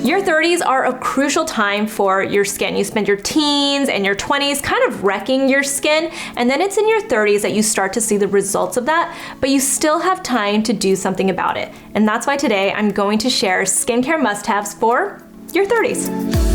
Your 30s are a crucial time for your skin. You spend your teens and your 20s kind of wrecking your skin, and then it's in your 30s that you start to see the results of that, but you still have time to do something about it. And that's why today I'm going to share skincare must-haves for your 30s.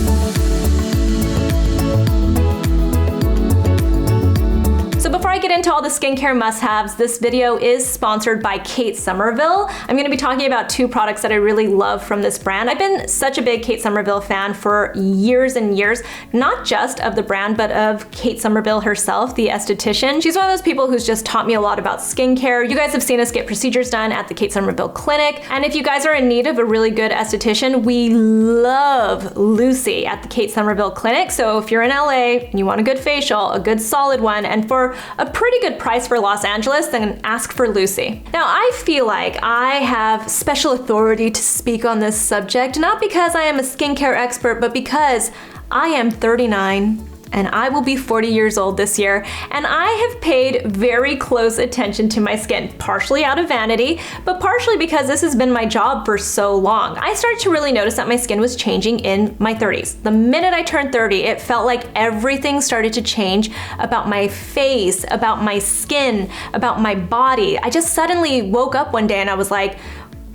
So before I get into all the skincare must-haves, this video is sponsored by Kate Somerville. I'm gonna be talking about two products that I really love from this brand. I've been such a big Kate Somerville fan for years and years, not just of the brand, but of Kate Somerville herself, the esthetician. She's one of those people who's just taught me a lot about skincare. You guys have seen us get procedures done at the Kate Somerville clinic. And if you guys are in need of a really good esthetician, we love Lucy at the Kate Somerville clinic. So if you're in LA and you want a good facial, a good solid one, and for a pretty good price for Los Angeles, then ask for Lucy. Now, I feel like I have special authority to speak on this subject, not because I am a skincare expert, but because I am 39 and I will be 40 years old this year, and I have paid very close attention to my skin, partially out of vanity, but partially because this has been my job for so long. I started to really notice that my skin was changing in my 30s. The minute I turned 30, it felt like everything started to change about my face, about my skin, about my body. I just suddenly woke up one day and I was like,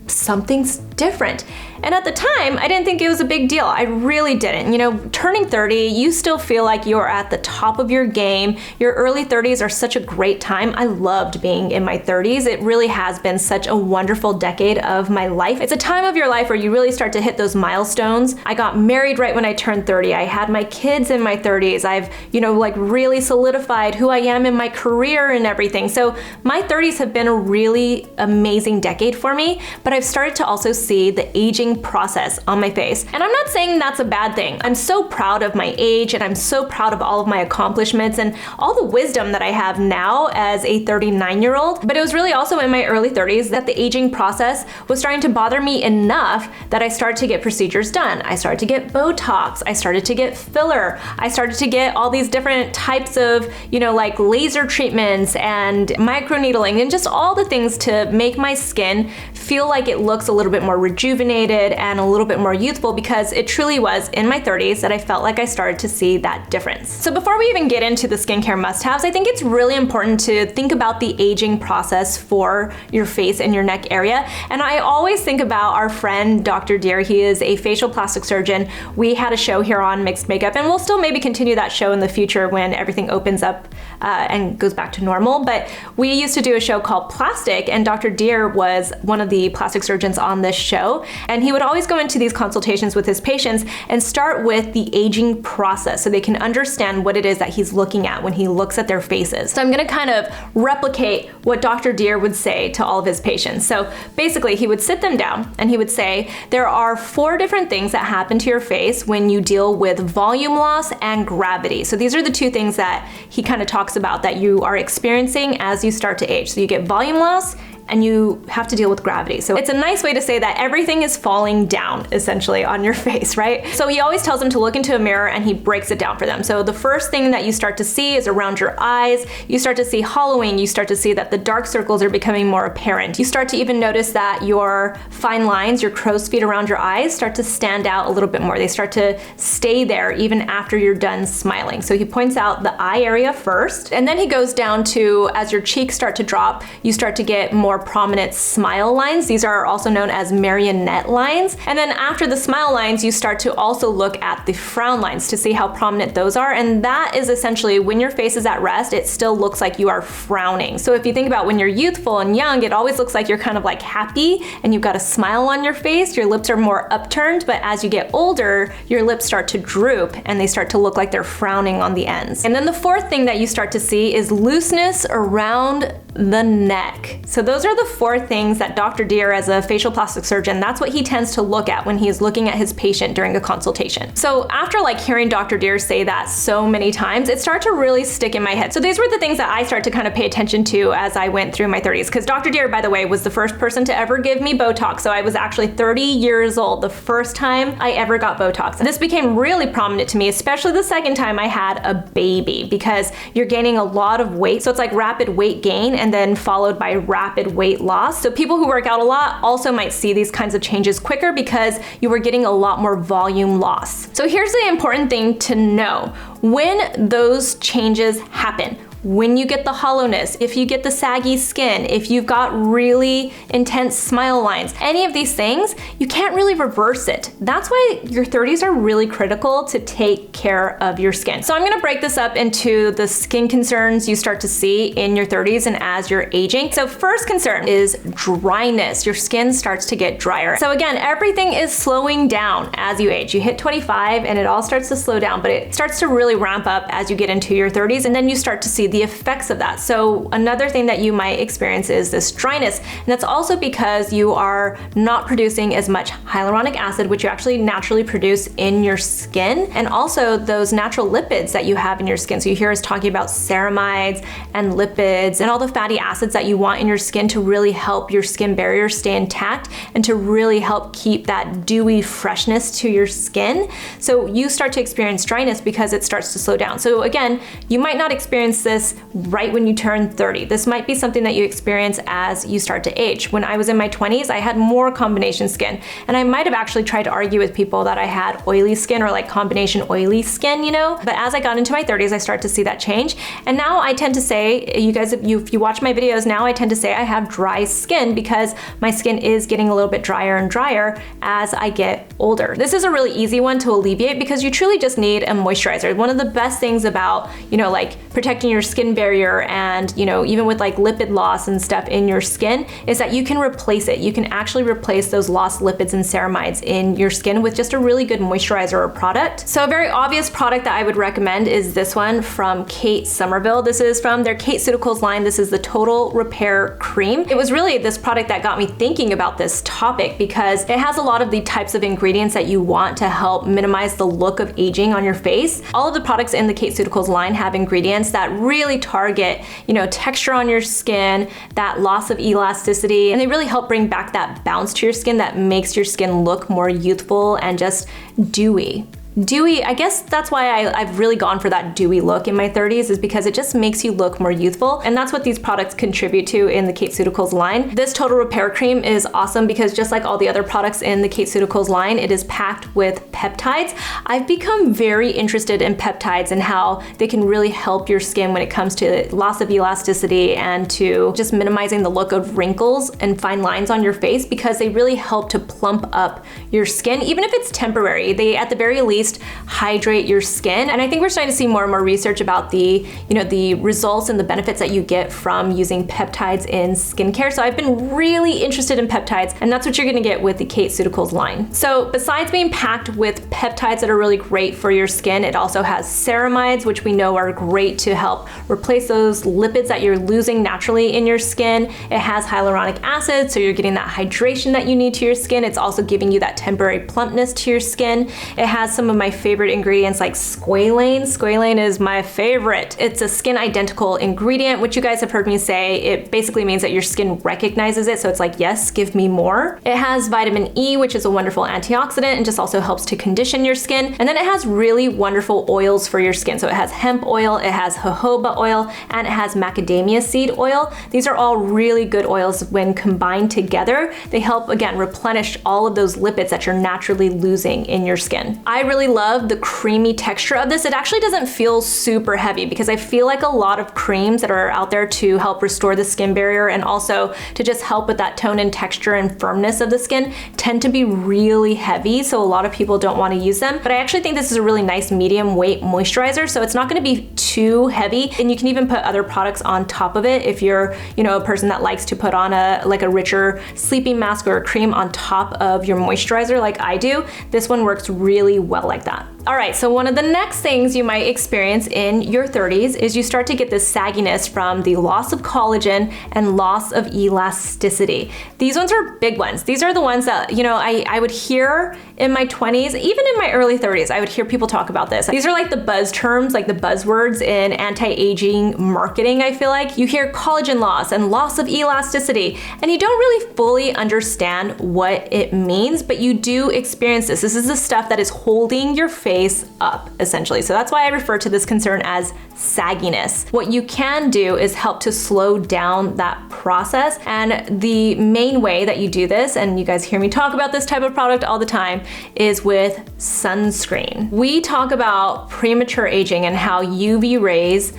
something's different. And at the time, I didn't think it was a big deal. I really didn't. You know, turning 30, you still feel like you're at the top of your game. Your early 30s are such a great time. I loved being in my 30s. It really has been such a wonderful decade of my life. It's a time of your life where you really start to hit those milestones. I got married right when I turned 30. I had my kids in my 30s. I've, like really solidified who I am in my career and everything. So my 30s have been a really amazing decade for me, but I've started to also see the aging process on my face. And I'm not saying that's a bad thing. I'm so proud of my age, and I'm so proud of all of my accomplishments and all the wisdom that I have now as a 39-year-old. But it was really also in my early 30s that the aging process was starting to bother me enough that I started to get procedures done. I started to get Botox. I started to get filler. I started to get all these different types of, like laser treatments and microneedling and just all the things to make my skin feel like it looks a little bit more rejuvenated and a little bit more youthful, because it truly was in my 30s that I felt like I started to see that difference. So before we even get into the skincare must-haves, I think it's really important to think about the aging process for your face and your neck area. And I always think about our friend, Dr. Deer. He is a facial plastic surgeon. We had a show here on Mixed Makeup, and we'll still maybe continue that show in the future when everything opens up and goes back to normal. But we used to do a show called Plastic, and Dr. Deer was one of the plastic surgeons on this show. And he would always go into these consultations with his patients and start with the aging process so they can understand what it is that he's looking at when he looks at their faces. So I'm gonna kind of replicate what Dr. Deer would say to all of his patients. So basically, he would sit them down and he would say, there are 4 different things that happen to your face when you deal with volume loss and gravity. So these are the 2 things that he kind of talks about that you are experiencing as you start to age. So you get volume loss and you have to deal with gravity. So it's a nice way to say that everything is falling down essentially on your face, right? So he always tells them to look into a mirror and he breaks it down for them. So the first thing that you start to see is around your eyes. You start to see hollowing. You start to see that the dark circles are becoming more apparent. You start to even notice that your fine lines, your crow's feet around your eyes, start to stand out a little bit more. They start to stay there even after you're done smiling. So he points out the eye area first, and then he goes down to, as your cheeks start to drop, you start to get more prominent smile lines. These are also known as marionette lines. And then after the smile lines, you start to also look at the frown lines to see how prominent those are. And that is essentially when your face is at rest, it still looks like you are frowning. So if you think about when you're youthful and young, it always looks like you're kind of like happy and you've got a smile on your face. Your lips are more upturned, but as you get older, your lips start to droop and they start to look like they're frowning on the ends. And then the 4th thing that you start to see is looseness around the neck. So those are the 4 things that Dr. Deer, as a facial plastic surgeon, that's what he tends to look at when he is looking at his patient during a consultation. So after hearing Dr. Deer say that so many times, it started to really stick in my head. So these were the things that I started to kind of pay attention to as I went through my 30s. Because Dr. Deer, by the way, was the first person to ever give me Botox. So I was actually 30 years old the first time I ever got Botox. And this became really prominent to me, especially the second time I had a baby, because you're gaining a lot of weight. So it's like rapid weight gain and then followed by rapid weight loss. So people who work out a lot also might see these kinds of changes quicker because you were getting a lot more volume loss. So here's the important thing to know. When those changes happen, when you get the hollowness, if you get the saggy skin, if you've got really intense smile lines, any of these things, you can't really reverse it. That's why your 30s are really critical to take care of your skin. So I'm gonna break this up into the skin concerns you start to see in your 30s and as you're aging. So first concern is dryness. Your skin starts to get drier. So again, everything is slowing down as you age. You hit 25 and it all starts to slow down, but it starts to really ramp up as you get into your 30s, and then you start to see the effects of that. So another thing that you might experience is this dryness, and that's also because you are not producing as much hyaluronic acid, which you actually naturally produce in your skin, and also those natural lipids that you have in your skin. So you hear us talking about ceramides and lipids and all the fatty acids that you want in your skin to really help your skin barrier stay intact and to really help keep that dewy freshness to your skin. So you start to experience dryness because it starts to slow down. So again, you might not experience this right when you turn 30. This might be something that you experience as you start to age. When I was in my 20s, I had more combination skin, and I might have actually tried to argue with people that I had oily skin or like combination oily skin, you know? But as I got into my 30s, I start to see that change. And now I tend to say, you guys, if you watch my videos now, I tend to say I have dry skin because my skin is getting a little bit drier and drier as I get older. This is a really easy one to alleviate because you truly just need a moisturizer. One of the best things about, you know, like protecting your skin barrier and, you know, even with like lipid loss and stuff in your skin is that you can replace it. You can actually replace those lost lipids and ceramides in your skin with just a really good moisturizer or product. So a very obvious product that I would recommend is this one from Kate Somerville. This is from their KateCeuticals line. This is the Total Repair Cream. It was really this product that got me thinking about this topic because it has a lot of the types of ingredients that you want to help minimize the look of aging on your face. All of the products in the KateCeuticals line have ingredients that really target, you know, texture on your skin, that loss of elasticity, and they really help bring back that bounce to your skin that makes your skin look more youthful and just dewy. Dewy, I guess that's why I've really gone for that dewy look in my 30s, is because it just makes you look more youthful, and that's what these products contribute to in the KateCeuticals line. This Total Repair Cream is awesome because just like all the other products in the KateCeuticals line, it is packed with peptides. I've become very interested in peptides and how they can really help your skin when it comes to loss of elasticity and to just minimizing the look of wrinkles and fine lines on your face, because they really help to plump up your skin, even if it's temporary. They, at the very least, hydrate your skin. And I think we're starting to see more and more research about the, you know, the results and the benefits that you get from using peptides in skincare. So I've been really interested in peptides, and that's what you're gonna get with the KateCeuticals line. So besides being packed with peptides that are really great for your skin, it also has ceramides, which we know are great to help replace those lipids that you're losing naturally in your skin. It has hyaluronic acid, so you're getting that hydration that you need to your skin. It's also giving you that temporary plumpness to your skin. It has some of my favorite ingredients like Squalane. Squalane is my favorite. It's a skin identical ingredient, which you guys have heard me say. It basically means that your skin recognizes it, so it's like, yes, give me more. It has vitamin E, which is a wonderful antioxidant and just also helps to condition your skin. And then it has really wonderful oils for your skin. So it has hemp oil, it has jojoba oil, and it has macadamia seed oil. These are all really good oils when combined together. They help, again, replenish all of those lipids that you're naturally losing in your skin. I really love the creamy texture of this. It actually doesn't feel super heavy because I feel like a lot of creams that are out there to help restore the skin barrier and also to just help with that tone and texture and firmness of the skin tend to be really heavy, so a lot of people don't want to use them. But I actually think this is a really nice medium weight moisturizer, so it's not going to be too heavy, and you can even put other products on top of it if you're, you know, a person that likes to put on a richer sleeping mask or a cream on top of your moisturizer like I do. This one works really well like that. All right, so one of the next things you might experience in your 30s is you start to get this sagginess from the loss of collagen and loss of elasticity. These ones are big ones. These are the ones that, you know, I would hear in my 20s, even in my early 30s, I would hear people talk about this. These are like the buzz terms, like the buzzwords in anti-aging marketing, I feel like. You hear collagen loss and loss of elasticity, and you don't really fully understand what it means, but you do experience this. This is the stuff that is holding your face face up, essentially. So that's why I refer to this concern as sagginess. What you can do is help to slow down that process. And the main way that you do this, and you guys hear me talk about this type of product all the time, is with sunscreen. We talk about premature aging and how UV rays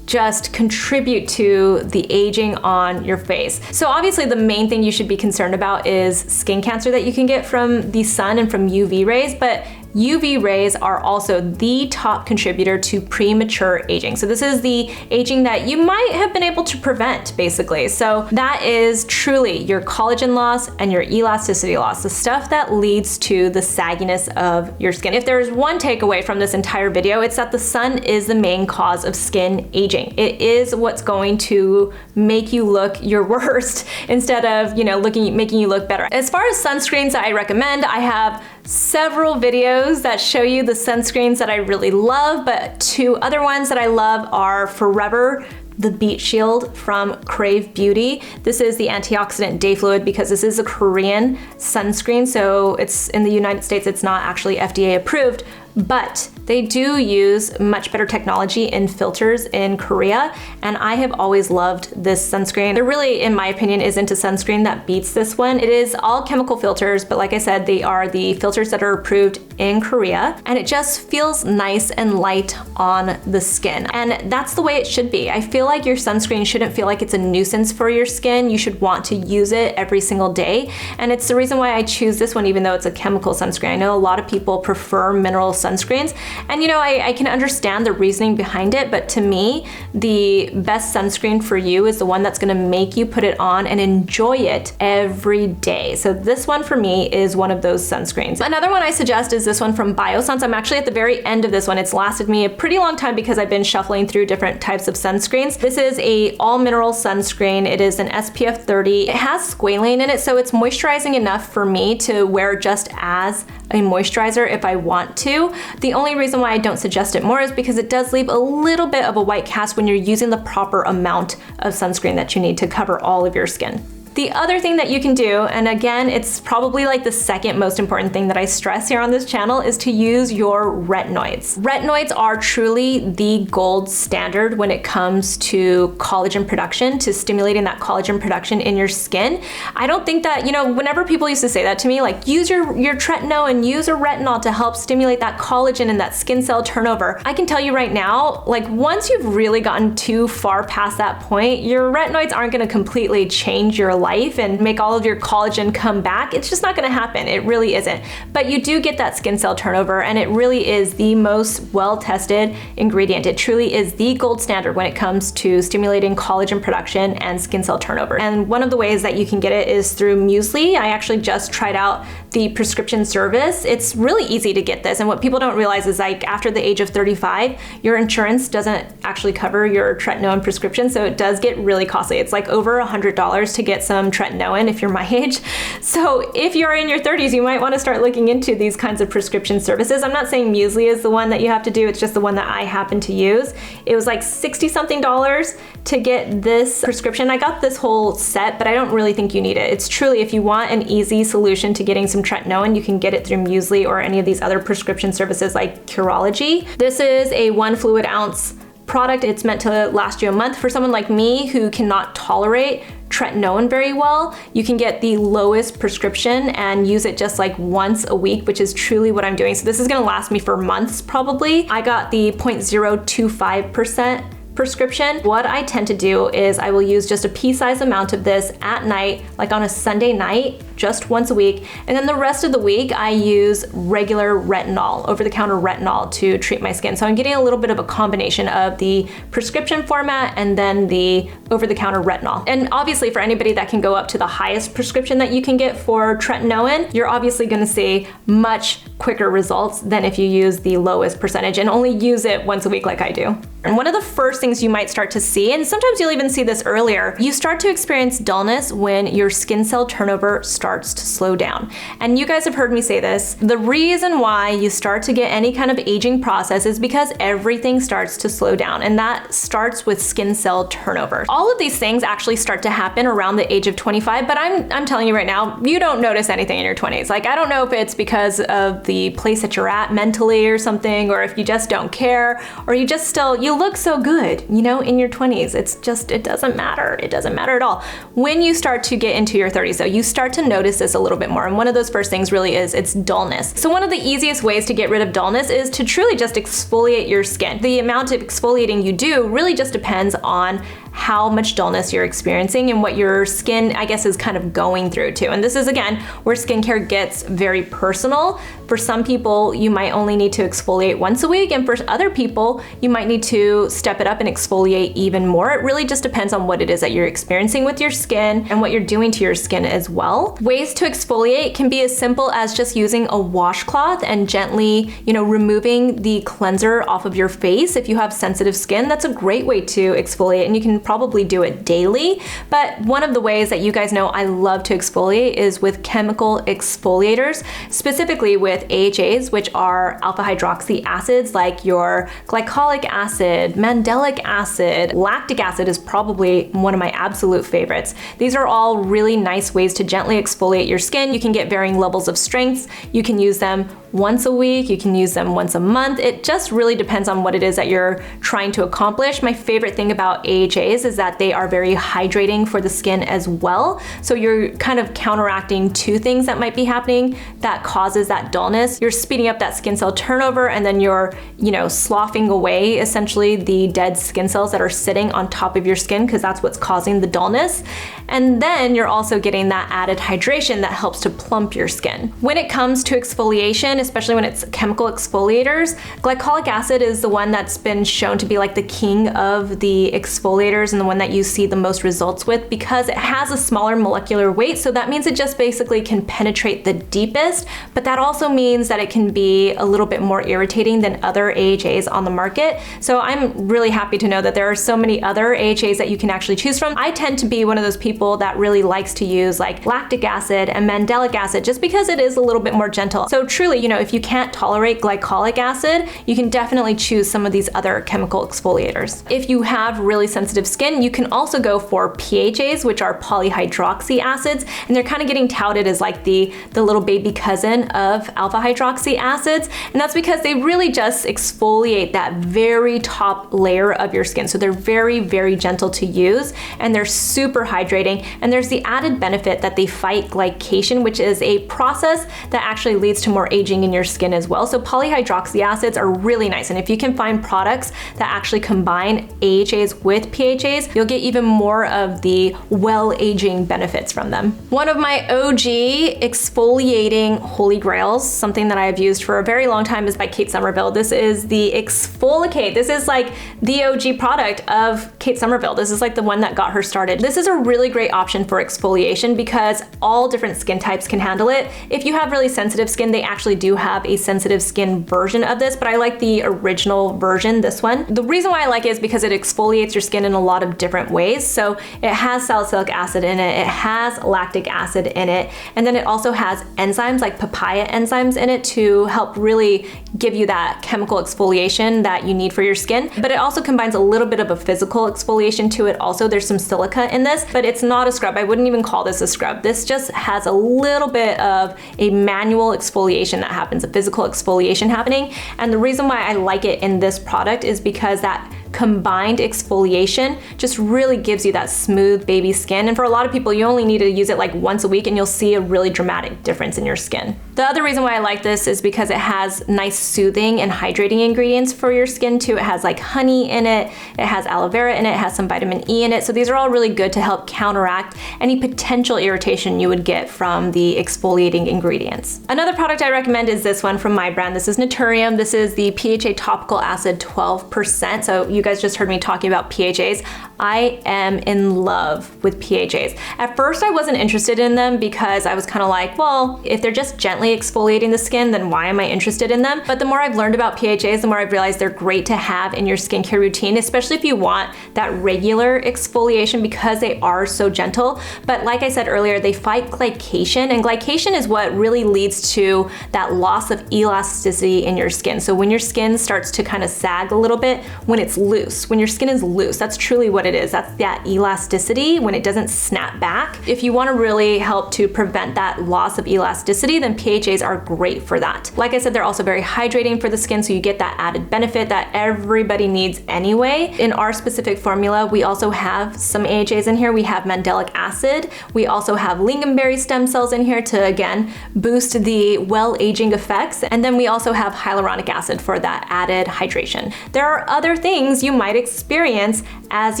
just contribute to the aging on your face. So obviously the main thing you should be concerned about is skin cancer that you can get from the sun and from UV rays, but UV rays are also the top contributor to premature aging. So this is the aging that you might have been able to prevent, basically. So that is truly your collagen loss and your elasticity loss, the stuff that leads to the sagginess of your skin. If there's one takeaway from this entire video, it's that the sun is the main cause of skin aging. It is what's going to make you look your worst instead of, making you look better. As far as sunscreens that I recommend, I have several videos that show you the sunscreens that I really love, but two other ones that I love are Forever, the Beet Shield from KraveBeauty. This is the antioxidant day fluid because this is a Korean sunscreen, so it's in the United States, it's not actually FDA approved, but they do use much better technology in filters in Korea, and I have always loved this sunscreen. There really, in my opinion, isn't a sunscreen that beats this one. It is all chemical filters, but like I said, they are the filters that are approved in Korea, and it just feels nice and light on the skin. And that's the way it should be. I feel like your sunscreen shouldn't feel like it's a nuisance for your skin. You should want to use it every single day, and it's the reason why I choose this one even though it's a chemical sunscreen. I know a lot of people prefer mineral sunscreens, and I can understand the reasoning behind it, but to me, the best sunscreen for you is the one that's gonna make you put it on and enjoy it every day. So this one for me is one of those sunscreens. Another one I suggest is this one from Biossance. I'm actually at the very end of this one. It's lasted me a pretty long time because I've been shuffling through different types of sunscreens. This is a all mineral sunscreen. It is an SPF 30. It has squalane in it, so it's moisturizing enough for me to wear just as a moisturizer if I want to. The only reason why I don't suggest it more is because it does leave a little bit of a white cast when you're using the proper amount of sunscreen that you need to cover all of your skin. The other thing that you can do, and again, it's probably like the second most important thing that I stress here on this channel, is to use your retinoids. Retinoids are truly the gold standard when it comes to collagen production, to stimulating that collagen production in your skin. I don't think that, whenever people used to say that to me, like use your tretinoin and use a retinol to help stimulate that collagen and that skin cell turnover. I can tell you right now, like once you've really gotten too far past that point, your retinoids aren't gonna completely change your life and make all of your collagen come back. It's just not gonna happen. It really isn't. But you do get that skin cell turnover, and it really is the most well-tested ingredient. It truly is the gold standard when it comes to stimulating collagen production and skin cell turnover. And one of the ways that you can get it is through Musely. I actually just tried out the prescription service. It's really easy to get this, and what people don't realize is like after the age of 35, your insurance doesn't actually cover your tretinoin prescription, so it does get really costly. It's like over $100 to get some tretinoin if you're my age. So if you're in your 30s, you might want to start looking into these kinds of prescription services. I'm not saying Musely is the one that you have to do, it's just the one that I happen to use. It was like $60-something to get this prescription. I got this whole set, but I don't really think you need it. It's truly, if you want an easy solution to getting some tretinoin, you can get it through Musely or any of these other prescription services like Curology. This is a 1 fluid ounce product. It's meant to last you a month. For someone like me who cannot tolerate tretinoin very well, you can get the lowest prescription and use it just like once a week, which is truly what I'm doing. So this is gonna last me for months probably. I got the 0.025% prescription. What I tend to do is I will use just a pea-sized amount of this at night, like on a Sunday night, just once a week. And then the rest of the week, I use regular retinol, over-the-counter retinol to treat my skin. So I'm getting a little bit of a combination of the prescription format and then the over-the-counter retinol. And obviously for anybody that can go up to the highest prescription that you can get for tretinoin, you're obviously gonna see much quicker results than if you use the lowest percentage and only use it once a week like I do. And one of the first things you might start to see, and sometimes you'll even see this earlier, you start to experience dullness when your skin cell turnover starts to slow down. And you guys have heard me say this, the reason why you start to get any kind of aging process is because everything starts to slow down, and that starts with skin cell turnover. All of these things actually start to happen around the age of 25, but I'm telling you right now, you don't notice anything in your 20s. Like, I don't know if it's because of the place that you're at mentally or something, or if you just don't care, or you just still, you look so good, you know, in your 20s. It's just, it doesn't matter. It doesn't matter at all. When you start to get into your 30s though, you start to notice this a little bit more. And one of those first things really is, it's dullness. So one of the easiest ways to get rid of dullness is to truly just exfoliate your skin. The amount of exfoliating you do really just depends on how much dullness you're experiencing and what your skin, I guess, is kind of going through too. And this is, again, where skincare gets very personal. For some people, you might only need to exfoliate once a week, and for other people, you might need to step it up and exfoliate even more. It really just depends on what it is that you're experiencing with your skin and what you're doing to your skin as well. Ways to exfoliate can be as simple as just using a washcloth and gently, you know, removing the cleanser off of your face. If you have sensitive skin, that's a great way to exfoliate, and you can probably do it daily. But one of the ways that you guys know I love to exfoliate is with chemical exfoliators, specifically with AHAs, which are alpha hydroxy acids, like your glycolic acid, mandelic acid. Lactic acid is probably one of my absolute favorites. These are all really nice ways to gently exfoliate your skin. You can get varying levels of strengths. You can use them once a week, you can use them once a month. It just really depends on what it is that you're trying to accomplish. My favorite thing about AHAs is that they are very hydrating for the skin as well. So you're kind of counteracting two things that might be happening that causes that dullness. You're speeding up that skin cell turnover, and then you're, you know, sloughing away essentially the dead skin cells that are sitting on top of your skin, because that's what's causing the dullness. And then you're also getting that added hydration that helps to plump your skin. When it comes to exfoliation, especially when it's chemical exfoliators, glycolic acid is the one that's been shown to be like the king of the exfoliators and the one that you see the most results with, because it has a smaller molecular weight. So that means it just basically can penetrate the deepest, but that also means that it can be a little bit more irritating than other AHAs on the market. So I'm really happy to know that there are so many other AHAs that you can actually choose from. I tend to be one of those people that really likes to use like lactic acid and mandelic acid, just because it is a little bit more gentle. So truly, you know, if you can't tolerate glycolic acid, you can definitely choose some of these other chemical exfoliators. If you have really sensitive skin, you can also go for PHAs, which are polyhydroxy acids, and they're kind of getting touted as like the little baby cousin of alpha hydroxy acids. And that's because they really just exfoliate that very top layer of your skin. So they're very, very gentle to use, and they're super hydrating. And there's the added benefit that they fight glycation, which is a process that actually leads to more aging in your skin as well. So polyhydroxy acids are really nice. And if you can find products that actually combine AHAs with PHAs, you'll get even more of the well-aging benefits from them. One of my OG exfoliating holy grails, something that I have used for a very long time, is by Kate Somerville. This is the ExfoliKate. This is like the OG product of Kate Somerville. This is like the one that got her started. This is a really great option for exfoliation because all different skin types can handle it. If you have really sensitive skin, they actually do have a sensitive skin version of this, but I like the original version, this one. The reason why I like it is because it exfoliates your skin in a lot of different ways. So it has salicylic acid in it, it has lactic acid in it, and then it also has enzymes like papaya enzymes in it to help really give you that chemical exfoliation that you need for your skin. But it also combines a little bit of a physical exfoliation to it also. There's some silica in this, but it's not a scrub. I wouldn't even call this a scrub. This just has a little bit of a manual exfoliation that happens, a physical exfoliation happening. And the reason why I like it in this product is because that combined exfoliation just really gives you that smooth baby skin. And for a lot of people, you only need to use it like once a week and you'll see a really dramatic difference in your skin. The other reason why I like this is because it has nice soothing and hydrating ingredients for your skin too. It has like honey in it, it has aloe vera in it, it has some vitamin E in it. So these are all really good to help counteract any potential irritation you would get from the exfoliating ingredients. Another product I recommend is this one from my brand. This is NATURIUM. This is the PHA Topical Acid 12%. So you guys just heard me talking about PHAs. I am in love with PHAs. At first I wasn't interested in them because I was kind of like, well, if they're just gently exfoliating the skin, then why am I interested in them? But the more I've learned about PHAs, the more I've realized they're great to have in your skincare routine, especially if you want that regular exfoliation because they are so gentle. But like I said earlier, they fight glycation, and glycation is what really leads to that loss of elasticity in your skin. So when your skin starts to kind of sag a little bit, when it's loose, when your skin is loose, that's truly what it is. That's that elasticity when it doesn't snap back. If you want to really help to prevent that loss of elasticity, then PHAs are great for that. Like I said, they're also very hydrating for the skin, so you get that added benefit that everybody needs anyway. In our specific formula, we also have some AHAs in here. We have mandelic acid. We also have lingonberry stem cells in here to, again, boost the well-aging effects. And then we also have hyaluronic acid for that added hydration. There are other things you might experience as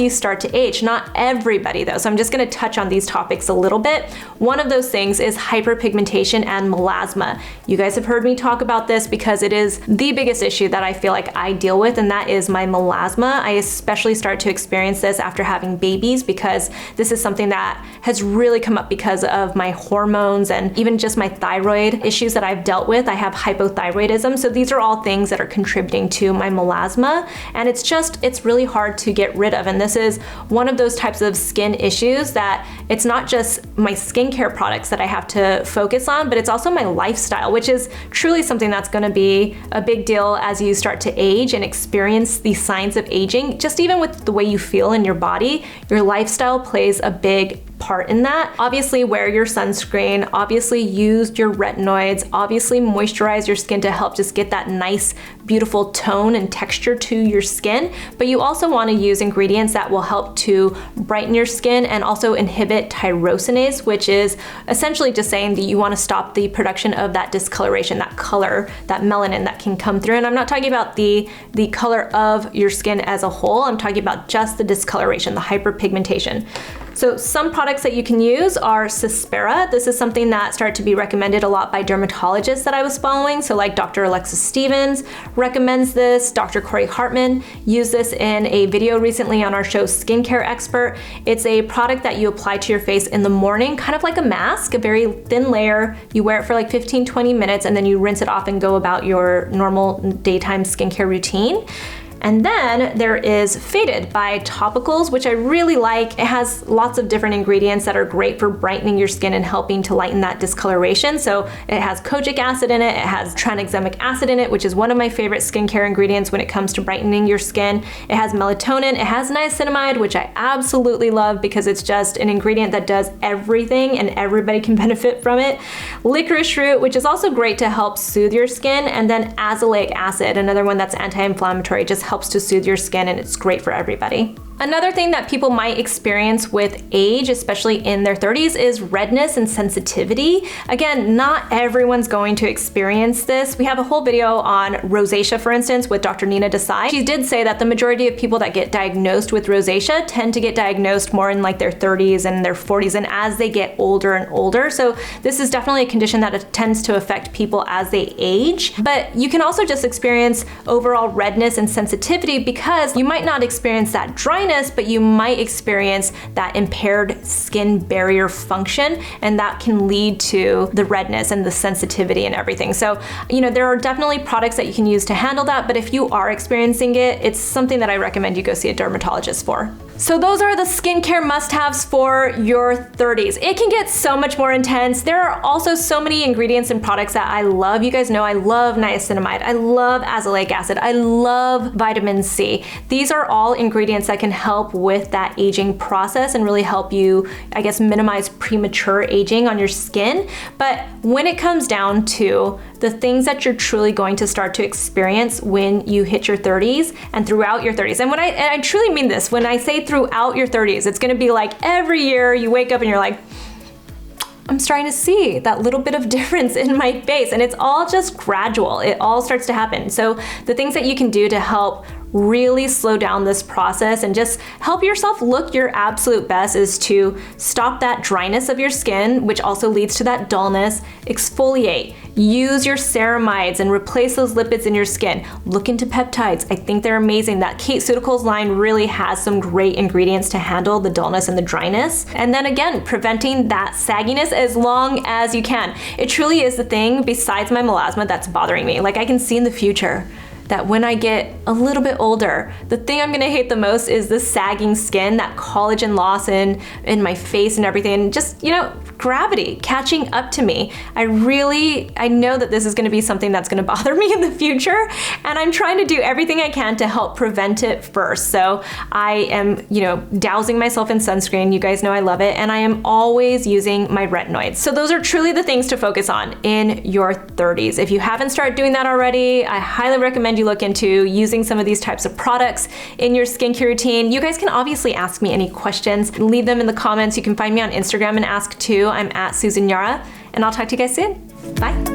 you start to age. Not everybody though, so I'm just gonna touch on these topics a little bit. One of those things is hyperpigmentation and melasma. You guys have heard me talk about this because it is the biggest issue that I feel like I deal with, and that is my melasma. I especially start to experience this after having babies because this is something that has really come up because of my hormones and even just my thyroid issues that I've dealt with. I have hypothyroidism, so these are all things that are contributing to my melasma, and it's really hard to get rid of. And this is one of those types of skin issues that it's not just my skincare products that I have to focus on, but it's also my lifestyle, which is truly something that's gonna be a big deal as you start to age and experience the signs of aging. Just even with the way you feel in your body, your lifestyle plays a big part in that. Obviously wear your sunscreen, obviously use your retinoids, obviously moisturize your skin to help just get that nice, beautiful tone and texture to your skin, but you also want to use ingredients that will help to brighten your skin and also inhibit tyrosinase, which is essentially just saying that you want to stop the production of that discoloration, that color, that melanin that can come through. And I'm not talking about the color of your skin as a whole, I'm talking about just the discoloration, the hyperpigmentation. So some products that you can use are Cyspera. This is something that started to be recommended a lot by dermatologists that I was following. So like Dr. Alexis Stevens recommends this. Dr. Corey Hartman used this in a video recently on our show Skincare Expert. It's a product that you apply to your face in the morning, kind of like a mask, a very thin layer. You wear it for like 15-20 minutes and then you rinse it off and go about your normal daytime skincare routine. And then there is Faded by Topicals, which I really like. It has lots of different ingredients that are great for brightening your skin and helping to lighten that discoloration. So it has kojic acid in it, it has tranexamic acid in it, which is one of my favorite skincare ingredients when it comes to brightening your skin. It has melatonin, it has niacinamide, which I absolutely love because it's just an ingredient that does everything and everybody can benefit from it. Licorice root, which is also great to help soothe your skin, and then azelaic acid, another one that's anti-inflammatory, just helps to soothe your skin, and it's great for everybody. Another thing that people might experience with age, especially in their 30s, is redness and sensitivity. Again, not everyone's going to experience this. We have a whole video on rosacea, for instance, with Dr. Nina Desai. She did say that the majority of people that get diagnosed with rosacea tend to get diagnosed more in like their 30s and their 40s and as they get older and older. So this is definitely a condition that tends to affect people as they age. But you can also just experience overall redness and sensitivity because you might not experience that dryness, but you might experience that impaired skin barrier function, and that can lead to the redness and the sensitivity and everything. So, you know, there are definitely products that you can use to handle that, but if you are experiencing it, it's something that I recommend you go see a dermatologist for. So those are the skincare must-haves for your 30s. It can get so much more intense. There are also so many ingredients and products that I love. You guys know I love niacinamide, I love azelaic acid, I love vitamin C. These are all ingredients that can help with that aging process and really help you, I guess, minimize premature aging on your skin. But when it comes down to the things that you're truly going to start to experience when you hit your 30s and throughout your 30s, and I truly mean this, when I say throughout your 30s, it's gonna be like every year you wake up and you're like, I'm starting to see that little bit of difference in my face, and it's all just gradual. It all starts to happen. So the things that you can do to help really slow down this process and just help yourself look your absolute best is to stop that dryness of your skin, which also leads to that dullness. Exfoliate. Use your ceramides and replace those lipids in your skin. Look into peptides. I think they're amazing. That KateCeuticals line really has some great ingredients to handle the dullness and the dryness. And then again, preventing that sagginess as long as you can. It truly is the thing besides my melasma that's bothering me. Like, I can see in the future that when I get a little bit older, the thing I'm gonna hate the most is the sagging skin, that collagen loss in my face and everything, and just, you know, gravity catching up to me. I know that this is gonna be something that's gonna bother me in the future, and I'm trying to do everything I can to help prevent it first. So I am, you know, dousing myself in sunscreen. You guys know I love it, and I am always using my retinoids. So those are truly the things to focus on in your 30s. If you haven't started doing that already, I highly recommend you look into using some of these types of products in your skincare routine. You guys can obviously ask me any questions, leave them in the comments. You can find me on Instagram and ask too. I'm at Susan Yara, and I'll talk to you guys soon. Bye.